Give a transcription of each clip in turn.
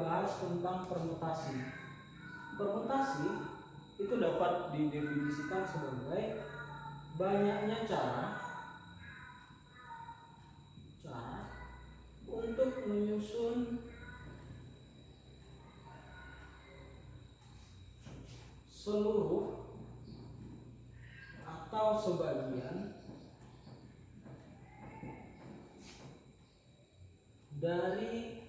membahas tentang permutasi. Permutasi itu dapat didefinisikan sebagai banyaknya cara untuk menyusun seluruh atau sebagian dari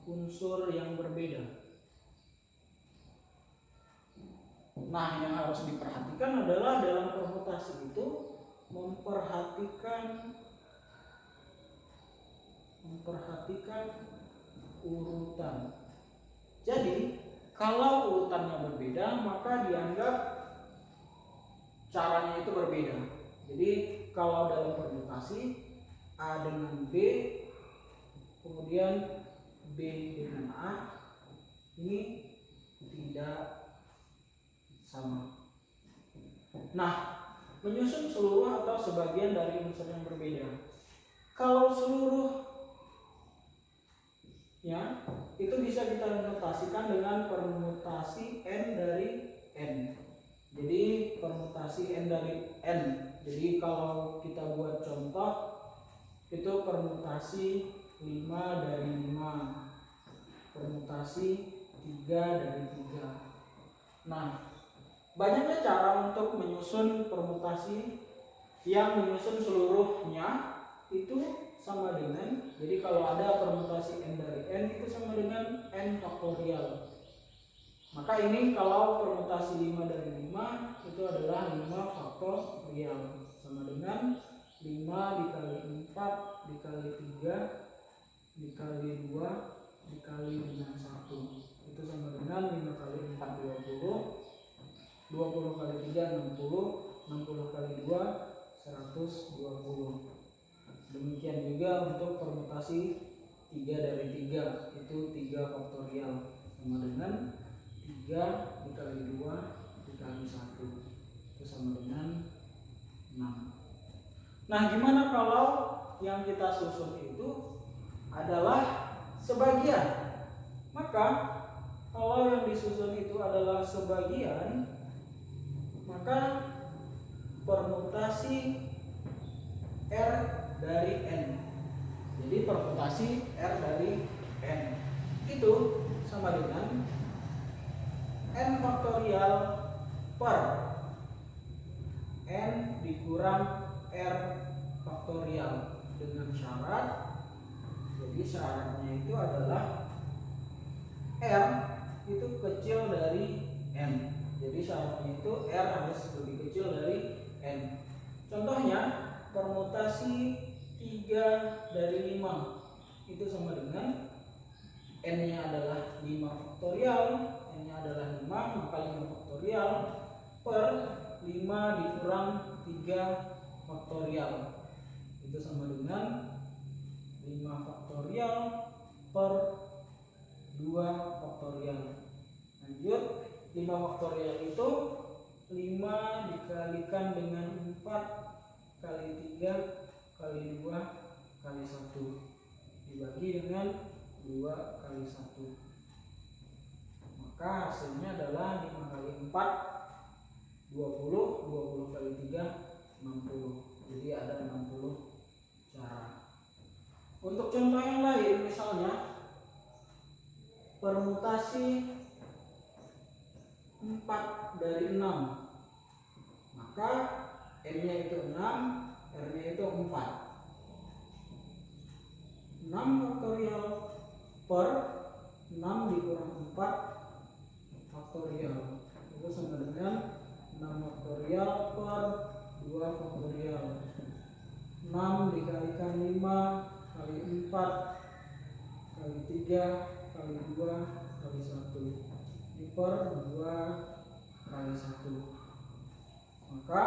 unsur yang berbeda. Nah, yang harus diperhatikan adalah dalam permutasi itu memperhatikan urutan. Jadi, kalau urutannya berbeda, maka dianggap caranya itu berbeda. Jadi, kalau dalam permutasi A dengan B, kemudian B dengan A, ini tidak sama. Nah, menyusun seluruh atau sebagian dari unsur yang berbeda. Kalau seluruhnya itu bisa kita notasikan dengan permutasi N dari N. Jadi permutasi N dari N. Jadi kalau kita buat contoh, itu permutasi 5 dari 5, permutasi 3 dari 3. Nah, banyaknya cara untuk menyusun permutasi yang menyusun seluruhnya itu sama dengan, jadi kalau ada permutasi N dari N itu sama dengan N faktorial. Maka ini kalau permutasi 5 dari 5 itu adalah 5 faktorial, sama dengan 5 dikali 4 dikali 3 dikali 2 dikali dengan 1. Itu sama dengan 5 kali 4 20, 20 kali 3 60, 60 kali 2 120. Demikian juga untuk permutasi 3 dari 3, itu 3 faktorial, sama dengan 3 dikali 2 dikali 1, itu sama dengan 6. Nah, gimana kalau yang kita susun itu adalah sebagian? Maka kalau yang disusun itu adalah sebagian, maka permutasi R dari N. Jadi permutasi R dari N itu sama dengan N faktorial per N dikurang R faktorial dengan syarat. Jadi syaratnya itu adalah R itu kecil dari N. Jadi syaratnya itu R harus lebih kecil dari N. Contohnya permutasi 3 dari 5 itu sama dengan N-nya adalah 5 faktorial, N-nya adalah 5, maka 5 faktorial per 5 dikurang 3 faktorial itu sama dengan 5 faktorial per 2 faktorial. Lanjut, 5 faktorial itu 5 dikalikan dengan 4 kali 3 kali 2 kali 1 dibagi dengan 2 kali 1. Maka hasilnya adalah 5 kali 4 20, 20 kali 3 60. Jadi ada 60 cara. Untuk contoh yang lain, misalnya permutasi 4 dari 6, maka N-nya itu 6, R-nya itu 4. 6 faktorial per 6 dikurang 4 faktorial itu sama dengan 6 faktorial per 2 faktorial. 6 dikalikan 5 kali 4 kali 3 kali 2 kali 1 di per 2 kali 1. Maka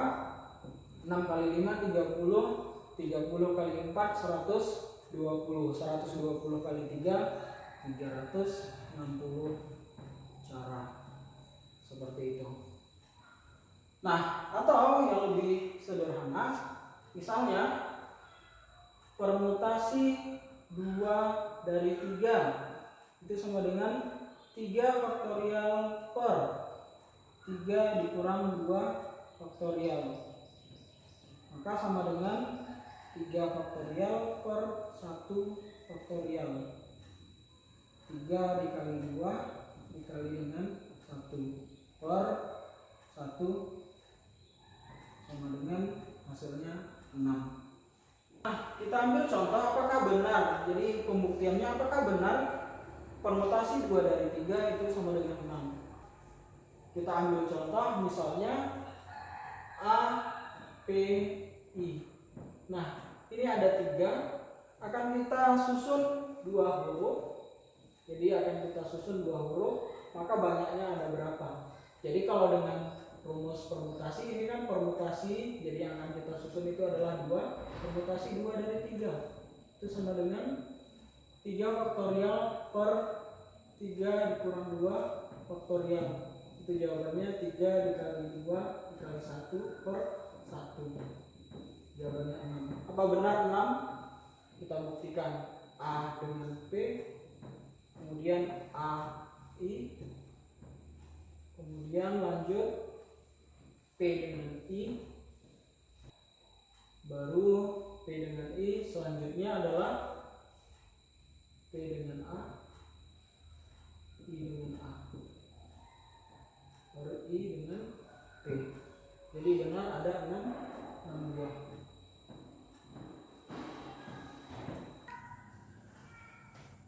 6 kali 5 30, 30 kali 4 120, 120 kali 3 360 cara. Seperti itu. Nah, atau yang lebih sederhana, misalnya permutasi 2 dari 3 itu sama dengan 3 faktorial per 3 dikurang 2 faktorial, maka sama dengan 3 faktorial per 1 faktorial. 3 dikali 2 dikali dengan 1 per 1 sama dengan hasilnya 6. Nah, kita ambil contoh apakah benar. Jadi pembuktiannya apakah benar permutasi 2 dari 3 itu sama dengan 6. Kita ambil contoh misalnya A, P, I. Nah, ini ada 3, akan kita susun 2 huruf. Jadi akan kita susun 2 huruf, maka banyaknya ada berapa? Jadi kalau dengan rumus permutasi ini kan permutasi, jadi yang akan kita susun itu adalah 2, permutasi 2 dari 3 itu sama dengan 3 faktorial per 3 dikurang 2 faktorial. Itu jawabannya 3 dikali 2 dikali 1 per 1. Jawabannya 6. Apa benar 6? Kita buktikan. A dengan P, kemudian A, I, kemudian lanjut P dengan I, baru P dengan I, selanjutnya adalah P dengan A, I dengan A, baru I dengan P. Jadi benar ada 6 buah.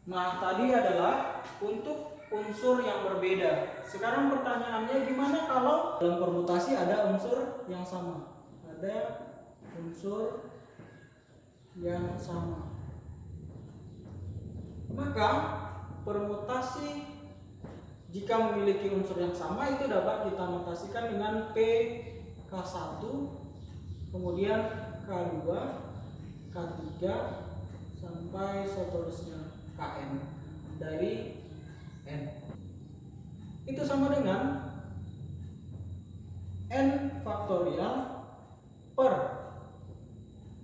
Nah, tadi adalah untuk unsur yang berbeda. Sekarang pertanyaannya gimana kalau dalam permutasi ada unsur yang sama? Ada unsur yang sama. Maka permutasi jika memiliki unsur yang sama itu dapat kita mutasikan dengan P K1, kemudian K2, K3 sampai seterusnya Kn dari N. Itu sama dengan N faktorial per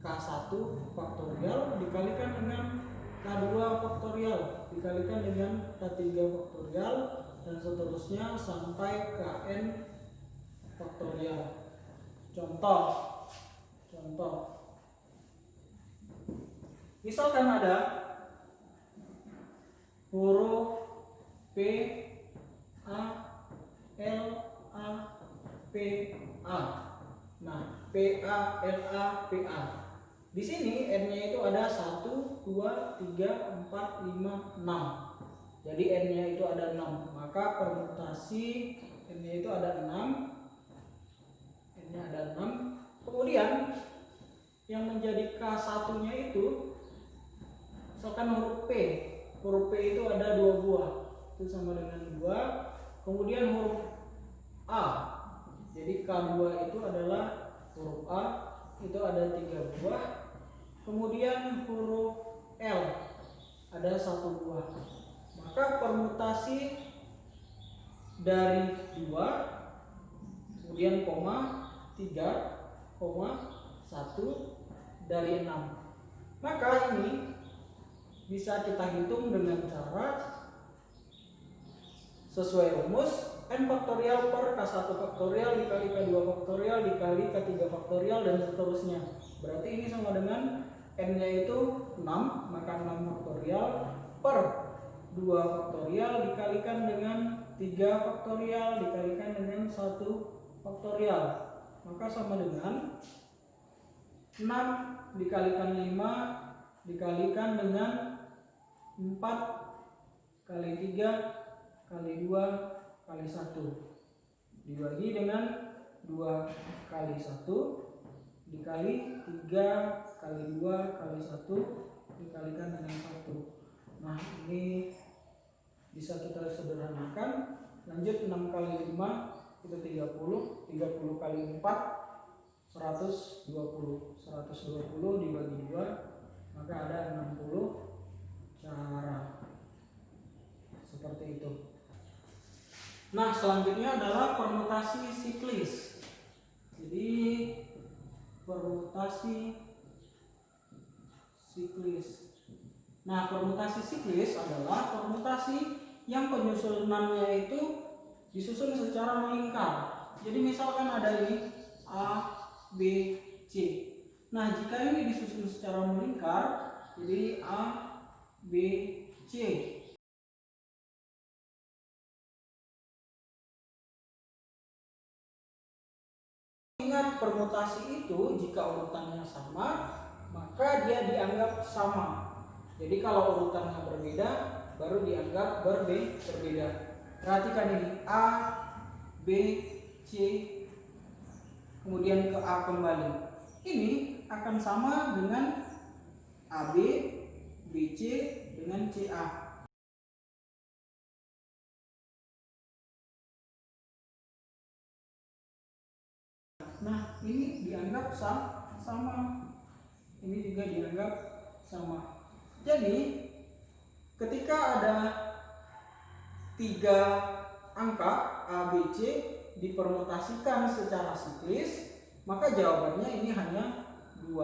K1 faktorial dikalikan dengan K2 faktorial dikalikan dengan K3 faktorial dan seterusnya sampai Kn faktorial. Contoh misalkan ada huruf P A L A P A. Nah, P A L A P A. Di sini N-nya itu ada 1 2 3 4 5 6. Jadi N-nya itu ada 6. Maka permutasi N-nya itu ada 6. N-nya ada 6. Kemudian yang menjadi K1-nya itu misalkan huruf P. Huruf P itu ada 2 buah. Itu sama dengan 2. Kemudian huruf A. Jadi K2 itu adalah huruf A, itu ada 3 buah. Kemudian huruf L ada 1 buah. Maka permutasi dari 2 kemudian koma 3 koma 1 dari 6. Maka ini bisa kita hitung dengan cara sesuai rumus N faktorial per K1 faktorial dikali K2 faktorial dikali K3 faktorial dan seterusnya. Berarti ini sama dengan N-nya itu 6, maka 6 faktorial per 2 faktorial dikalikan dengan 3 faktorial dikalikan dengan 1 faktorial. Maka sama dengan 6 dikalikan 5 dikalikan dengan 4 kali 3 kali 2 kali 1 dibagi dengan 2 kali 1 dikali 3 kali 2 kali 1 dikalikan dengan 1. Nah, ini bisa kita sederhanakan. Lanjut 6 kali 5 itu 30. 30 kali 4 120. 120 dibagi 2 maka ada 60 cara. Seperti itu. Nah, selanjutnya adalah permutasi siklis. Jadi permutasi siklis. Nah, permutasi siklis adalah permutasi yang penyusunannya itu disusun secara melingkar. Jadi misalkan ada ini A, B, C. Nah, jika ini disusun secara melingkar, jadi A, B, C. Ingat, permutasi itu jika urutannya sama, maka dia dianggap sama. Jadi kalau urutannya berbeda, baru dianggap berbeda. Perhatikan ini, A, B, C, kemudian ke A kembali. Ini akan sama dengan AB, BC dengan CA. Nah, ini dianggap sama. Ini juga dianggap sama. Jadi, ketika ada 3 angka A, B, C dipermutasikan secara siklis, maka jawabannya ini hanya 2.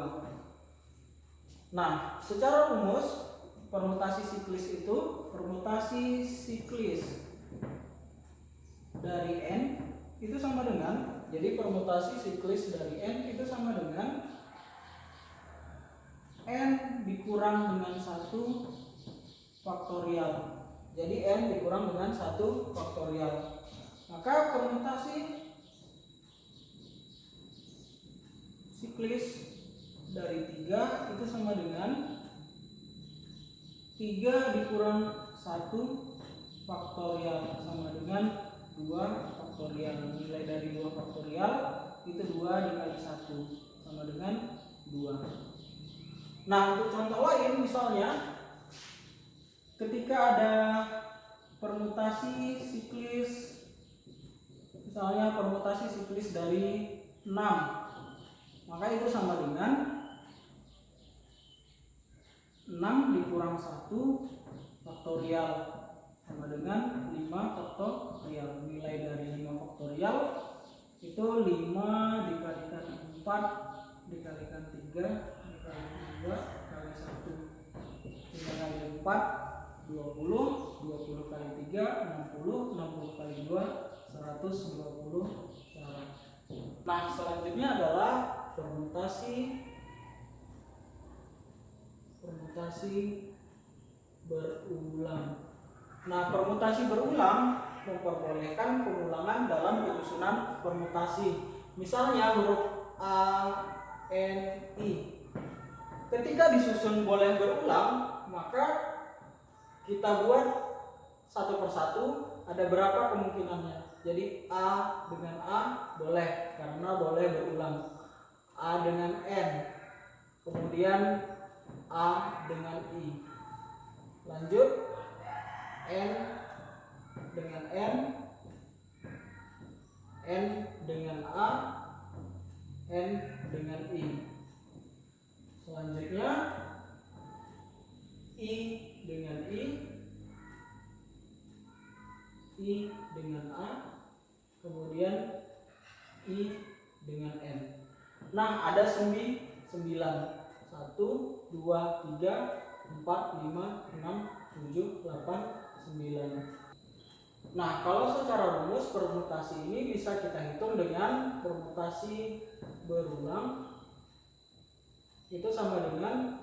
Nah, secara rumus permutasi siklis itu permutasi siklis dari N itu sama dengan, jadi permutasi siklis dari N itu sama dengan N dikurang dengan 1 faktorial. Jadi N dikurang dengan 1 faktorial. Maka permutasi siklis dari 3 itu sama dengan 3 dikurang 1 faktorial sama dengan 2 faktorial. Nilai dari 2 faktorial itu 2 dikali 1 sama dengan 2. Nah, untuk contoh lain misalnya ketika ada permutasi siklis, misalnya permutasi siklis dari 6, maka itu sama dengan 6 dikurang 1 faktorial sama dengan 5 faktorial. Nilai dari 5 faktorial itu 5 dikalikan 4 dikalikan 3 dikalikan 2 kali 1. 5 kali 4 20, 20 kali 3 60, 60 kali 2 120 cara. Nah, selanjutnya adalah permutasi berulang. Nah, permutasi berulang memperbolehkan pengulangan dalam penyusunan permutasi. Misalnya huruf A, N, I. Ketika disusun boleh berulang, maka kita buat satu persatu. Ada berapa kemungkinannya? Jadi A dengan A boleh karena boleh berulang. A dengan N, kemudian A dengan I. Lanjut N dengan N, N dengan A, N dengan I. Selanjutnya I dengan I dengan A, kemudian I dengan N. Nah, ada 9. 1, 2, 3, 4, 5, 6, 7, 8, 9. Nah, kalau secara rumus permutasi ini bisa kita hitung dengan permutasi berulang. Itu sama dengan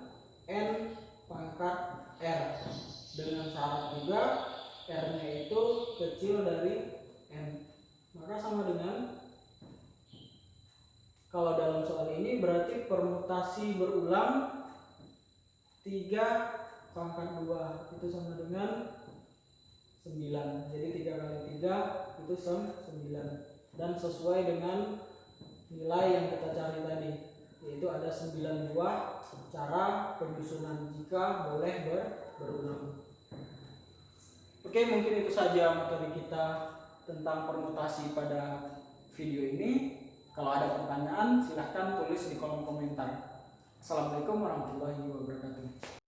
N pangkat R. Dengan syarat juga R-nya itu kecil dari N. Maka sama dengan, kalau dalam soal ini berarti permutasi berulang 3 pangkat 2 itu sama dengan 9. Jadi 3 kali 3 itu 9. Dan sesuai dengan nilai yang kita cari tadi, yaitu ada 9 buah cara penyusunan jika boleh berulang. Oke, mungkin itu saja materi kita tentang permutasi pada video ini. Kalau ada pertanyaan silahkan tulis di kolom komentar. Assalamualaikum warahmatullahi wabarakatuh.